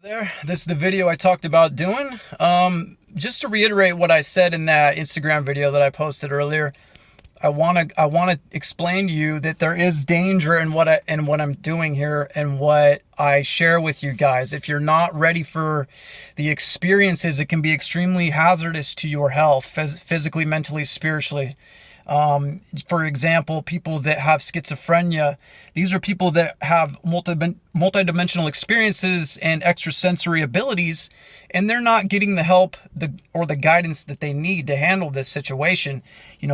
There, this is the video I talked about doing. Just to reiterate what I said in that Instagram video that I posted earlier, I want to explain to you that there is danger in what I'm doing here and what I share with you guys. If you're not ready for the experiences, it can be extremely hazardous to your health, physically, mentally, spiritually. For example, people that have schizophrenia, these are people that have multidimensional experiences and extrasensory abilities, and they're not getting the help or the guidance that they need to handle this situation,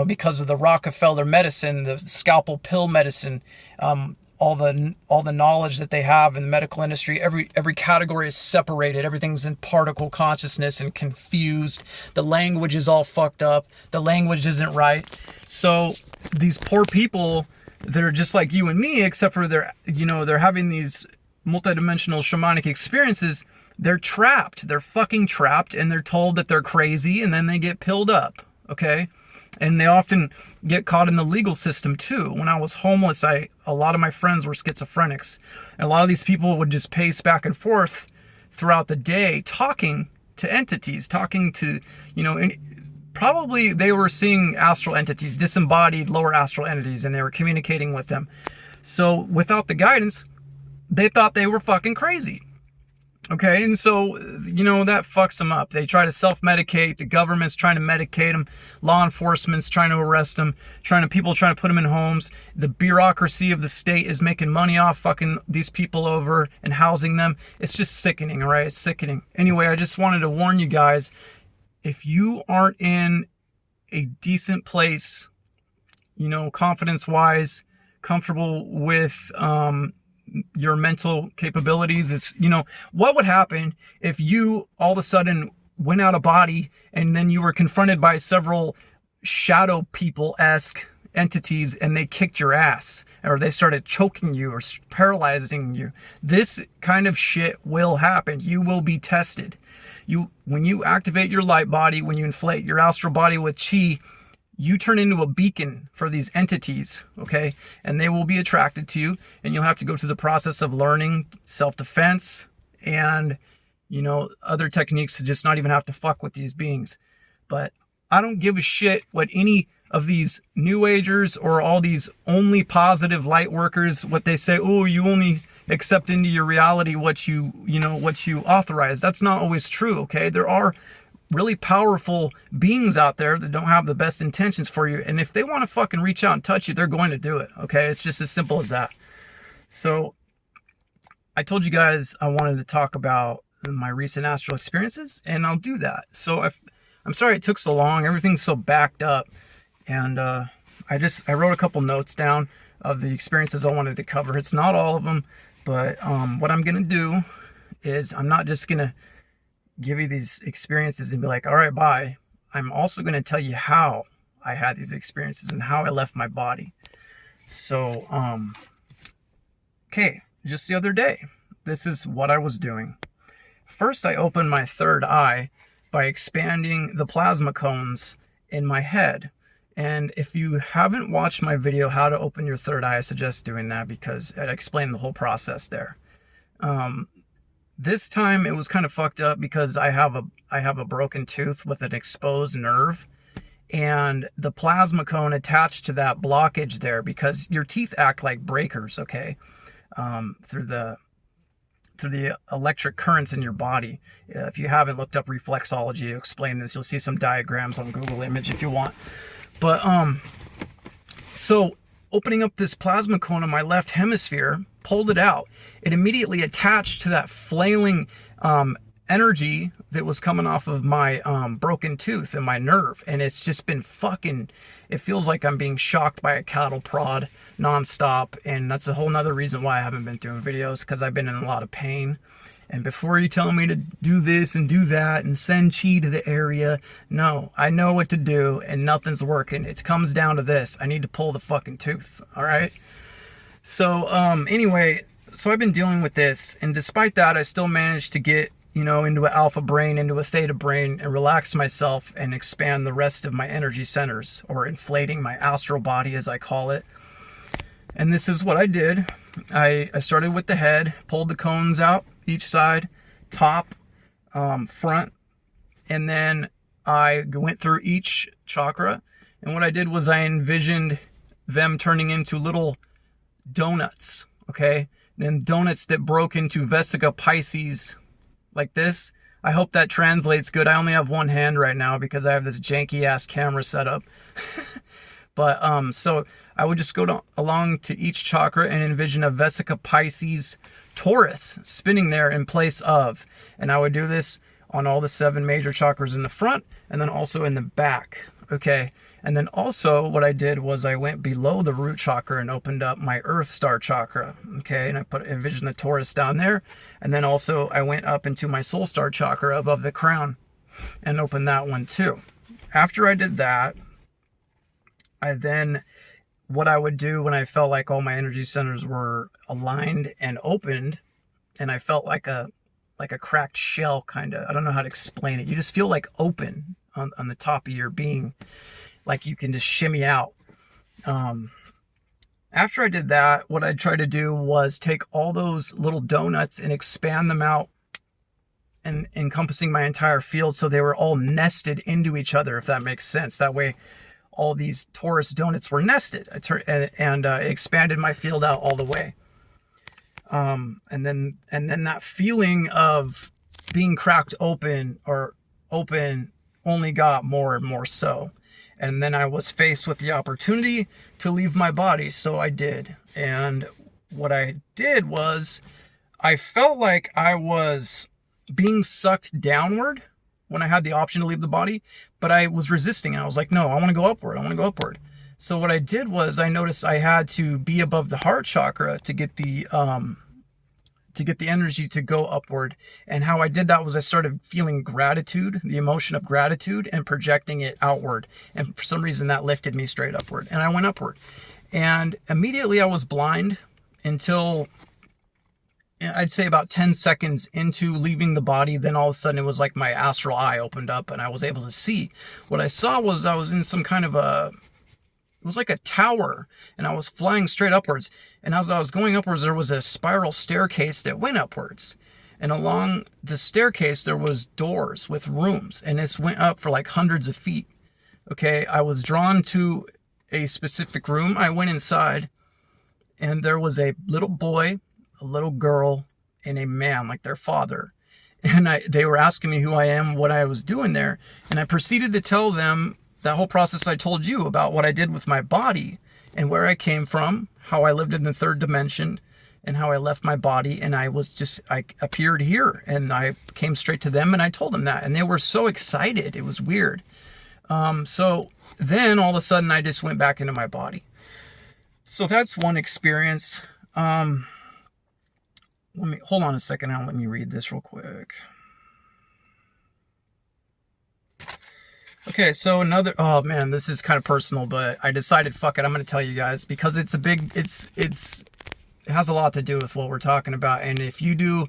because of the Rockefeller medicine, the scalpel pill medicine, all the knowledge that they have in the medical industry. Every category is separated. Everything's in particle consciousness and confused. The language is all fucked up. The language isn't right. So these poor people that are just like you and me, except for they're having these multidimensional shamanic experiences. They're trapped. They're fucking trapped, and they're told that they're crazy, and then they get pilled up. Okay. And they often get caught in the legal system too. When I was homeless, a lot of my friends were schizophrenics. And a lot of these people would just pace back and forth throughout the day talking to entities, talking to, probably they were seeing astral entities, disembodied lower astral entities, and they were communicating with them. So without the guidance, they thought they were fucking crazy. Okay, and so, that fucks them up. They try to self-medicate. The government's trying to medicate them. Law enforcement's trying to arrest them. People trying to put them in homes. The bureaucracy of the state is making money off fucking these people over and housing them. It's just sickening, all right? It's sickening. Anyway, I just wanted to warn you guys, if you aren't in a decent place, confidence-wise, comfortable with, your mental capabilities, is what would happen if you all of a sudden went out of body and then you were confronted by several shadow people-esque entities and they kicked your ass, or they started choking you or paralyzing you. This kind of shit will happen. You will be tested. When you activate your light body, when you inflate your astral body with chi, you turn into a beacon for these entities, okay? And they will be attracted to you, and you'll have to go through the process of learning self-defense and, other techniques to just not even have to fuck with these beings. But I don't give a shit what any of these new agers or all these only positive light workers, what they say, oh, you only accept into your reality what you authorize. That's not always true, okay? There are really powerful beings out there that don't have the best intentions for you, and if they want to fucking reach out and touch you, they're going to do it. Okay, it's just as simple as that. So I told you guys I wanted to talk about my recent astral experiences, and I'll do that. So I'm sorry it took so long. Everything's so backed up, and I wrote a couple notes down of the experiences I wanted to cover. It's not all of them, but what I'm gonna do is I'm not just gonna give you these experiences and be like, all right, bye. I'm also going to tell you how I had these experiences and how I left my body. So, okay, just the other day, this is what I was doing. First, I opened my third eye by expanding the plasma cones in my head. And if you haven't watched my video, How to Open Your Third Eye, I suggest doing that because I explained the whole process there. This time it was kind of fucked up because I have a broken tooth with an exposed nerve, and the plasma cone attached to that blockage there, because your teeth act like breakers, okay, through the electric currents in your body. If you haven't looked up reflexology to explain this, you'll see some diagrams on Google Image if you want. But so opening up this plasma cone in my left hemisphere, pulled it out. It immediately attached to that flailing energy that was coming off of my broken tooth and my nerve. And it's just been it feels like I'm being shocked by a cattle prod nonstop. And that's a whole nother reason why I haven't been doing videos, because I've been in a lot of pain. And before you tell me to do this and do that and send chi to the area, no, I know what to do and nothing's working. It comes down to this. I need to pull the fucking tooth, all right? So anyway, so I've been dealing with this, and despite that, I still managed to get, into an alpha brain, into a theta brain, and relax myself and expand the rest of my energy centers, or inflating my astral body, as I call it. And this is what I did. I started with the head, pulled the cones out each side, top, front, and then I went through each chakra. And what I did was I envisioned them turning into little donuts, okay? Then donuts that broke into Vesica Pisces like this. I hope that translates good. I only have one hand right now because I have this janky ass camera set up. But so I would just go along to each chakra and envision a Vesica Pisces Taurus spinning there in place of. And I would do this on all the 7 major chakras in the front and then also in the back. Okay. And then also what I did was I went below the root chakra and opened up my earth star chakra. Okay. And I envisioned the Taurus down there. And then also I went up into my soul star chakra above the crown and opened that one too. After I did that, what I would do when I felt like all my energy centers were aligned and opened, and I felt like a cracked shell, kind of, I don't know how to explain it. You just feel like open on the top of your being, like you can just shimmy out. After I did that, what I tried to do was take all those little donuts and expand them out and encompassing my entire field so they were all nested into each other, if that makes sense. That way all these Taurus donuts were nested, and expanded my field out all the way. And then that feeling of being cracked open or open only got more and more so. And then I was faced with the opportunity to leave my body. So I did. And what I did was I felt like I was being sucked downward when I had the option to leave the body, but I was resisting. I was like, no, I want to go upward. I want to go upward. So what I did was I noticed I had to be above the heart chakra to get the energy to go upward. And how I did that was I started feeling gratitude, the emotion of gratitude, and projecting it outward. And for some reason that lifted me straight upward, and I went upward. And immediately I was blind until I'd say about 10 seconds into leaving the body. Then all of a sudden it was like my astral eye opened up and I was able to see. What I saw was I was in some kind of it was like a tower, and I was flying straight upwards. And as I was going upwards, there was a spiral staircase that went upwards. And along the staircase, there was doors with rooms, and this went up for like hundreds of feet. Okay. I was drawn to a specific room. I went inside, and there was a little boy, a little girl, and a man, like their father. And they were asking me who I am, what I was doing there. And I proceeded to tell them that whole process I told you about, what I did with my body and where I came from, how I lived in the 3rd dimension, and how I left my body. And I appeared here, and I came straight to them and I told them that, and they were so excited. It was weird. So then all of a sudden I just went back into my body. So that's one experience. Hold on a second now. Let me read this real quick. Okay, so oh man, this is kind of personal, but I decided, fuck it, I'm going to tell you guys, because it has a lot to do with what we're talking about. And if you do,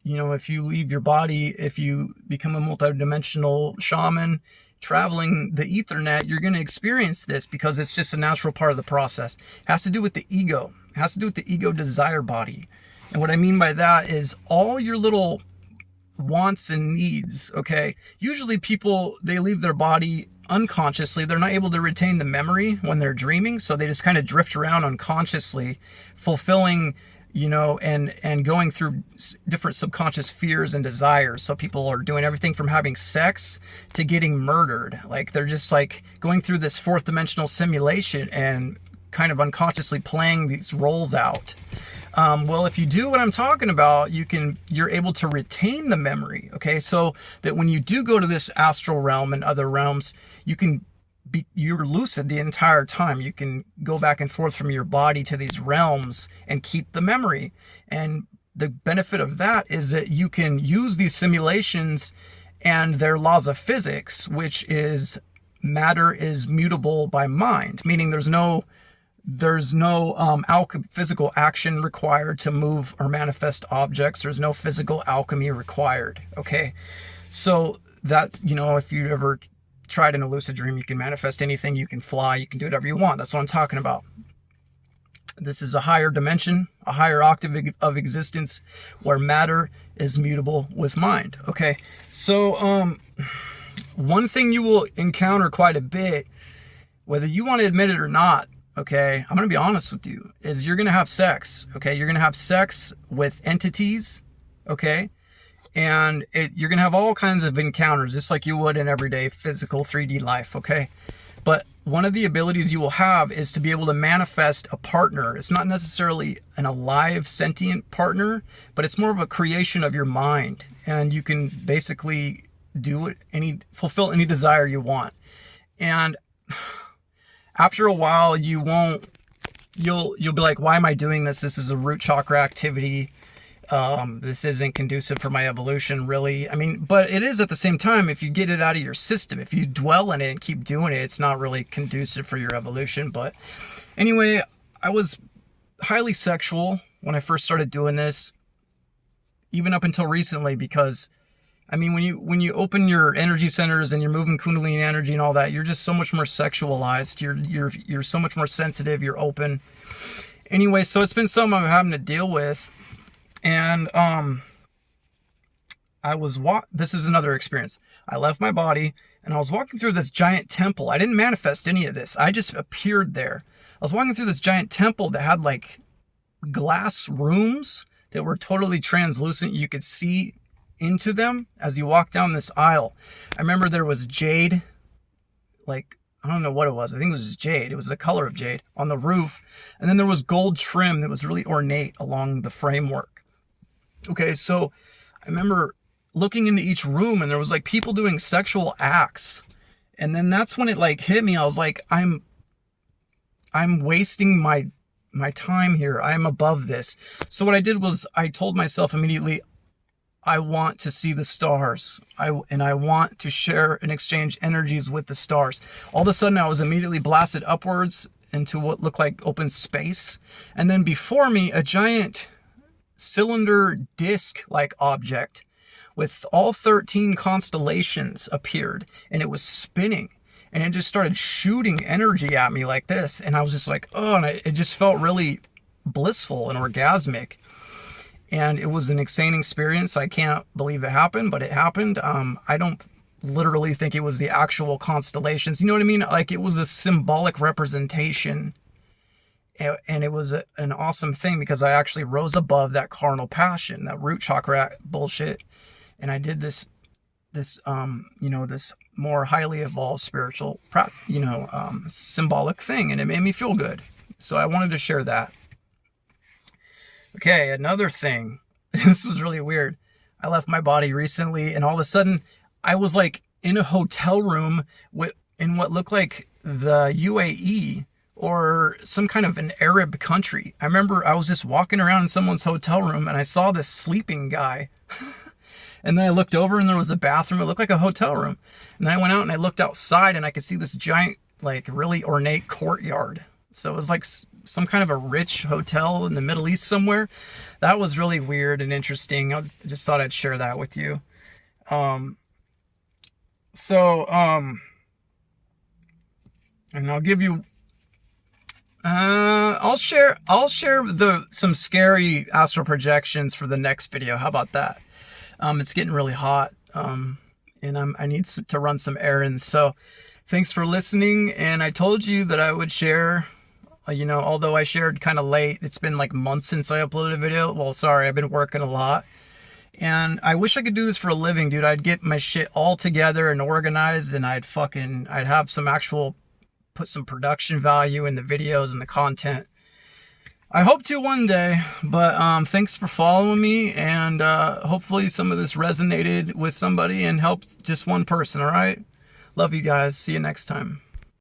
if you leave your body, if you become a multidimensional shaman traveling the Ethernet, you're going to experience this because it's just a natural part of the process. It has to do with the ego. It has to do with the ego desire body. And what I mean by that is all your little wants and needs, okay? Usually people, they leave their body unconsciously. They're not able to retain the memory when they're dreaming, so they just kind of drift around unconsciously, fulfilling, and going through different subconscious fears and desires. So people are doing everything from having sex to getting murdered. Like they're just like going through this 4th dimensional simulation and kind of unconsciously playing these roles out. Well, if you do what I'm talking about, you're able to retain the memory, okay? So that when you do go to this astral realm and other realms, you're lucid the entire time. You can go back and forth from your body to these realms and keep the memory. And the benefit of that is that you can use these simulations and their laws of physics, which is matter is mutable by mind, meaning there's no physical action required to move or manifest objects. There's no physical alchemy required. Okay. So that's, if you ever tried in a lucid dream, you can manifest anything, you can fly, you can do whatever you want. That's what I'm talking about. This is a higher dimension, a higher octave of existence where matter is mutable with mind. Okay, so one thing you will encounter quite a bit, whether you want to admit it or not, okay, I'm going to be honest with you, is you're going to have sex, okay? You're going to have sex with entities, okay? And you're going to have all kinds of encounters, just like you would in everyday physical 3D life, okay? But one of the abilities you will have is to be able to manifest a partner. It's not necessarily an alive, sentient partner, but it's more of a creation of your mind. And you can basically fulfill any desire you want. And after a while, you'll be like, why am I doing this? This is a root chakra activity. This isn't conducive for my evolution, really. I mean, but it is at the same time. If you get it out of your system, if you dwell in it and keep doing it, it's not really conducive for your evolution. But anyway, I was highly sexual when I first started doing this, even up until recently, because I mean, when you open your energy centers and you're moving Kundalini energy and all that, you're just so much more sexualized. You're so much more sensitive. You're open. Anyway, so it's been something I'm having to deal with. And this is another experience. I left my body and I was walking through this giant temple. I didn't manifest any of this. I just appeared there. I was walking through this giant temple that had like glass rooms that were totally translucent. You could see into them as you walk down this aisle. I remember there was jade, like, I don't know what it was. I think it was jade. It was the color of jade on the roof. And then there was gold trim that was really ornate along the framework. Okay, so I remember looking into each room and there was like people doing sexual acts. And then that's when it like hit me. I was like, I'm wasting my time here. I'm above this. So what I did was I told myself immediately, I want to see the stars. I want to share and exchange energies with the stars. All of a sudden I was immediately blasted upwards into what looked like open space. And then before me, a giant cylinder disc-like object with all 13 constellations appeared, and it was spinning, and it just started shooting energy at me like this. And I was just like, oh, and it just felt really blissful and orgasmic. And it was an insane experience. I can't believe it happened, but it happened. I don't literally think it was the actual constellations. You know what I mean? Like, it was a symbolic representation. And it was an awesome thing because I actually rose above that carnal passion, that root chakra bullshit. And I did this more highly evolved spiritual, symbolic thing. And it made me feel good. So I wanted to share that. Okay, another thing. This was really weird. I left my body recently and all of a sudden I was like in a hotel room in what looked like the UAE or some kind of an Arab country. I remember I was just walking around in someone's hotel room and I saw this sleeping guy. And then I looked over and there was a bathroom. It looked like a hotel room. And then I went out and I looked outside and I could see this giant, like really ornate courtyard. So it was like some kind of a rich hotel in the Middle East somewhere. That was really weird and interesting. I just thought I'd share that with you. And I'll give you, I'll share some scary astral projections for the next video. How about that? It's getting really hot, and I need to run some errands. So thanks for listening. And I told you that I would share, although I shared kind of late, it's been like months since I uploaded a video. Well, sorry, I've been working a lot. And I wish I could do this for a living, dude. I'd get my shit all together and organized, and I'd have some put some production value in the videos and the content. I hope to one day, but thanks for following me, and hopefully some of this resonated with somebody and helped just one person, all right? Love you guys. See you next time.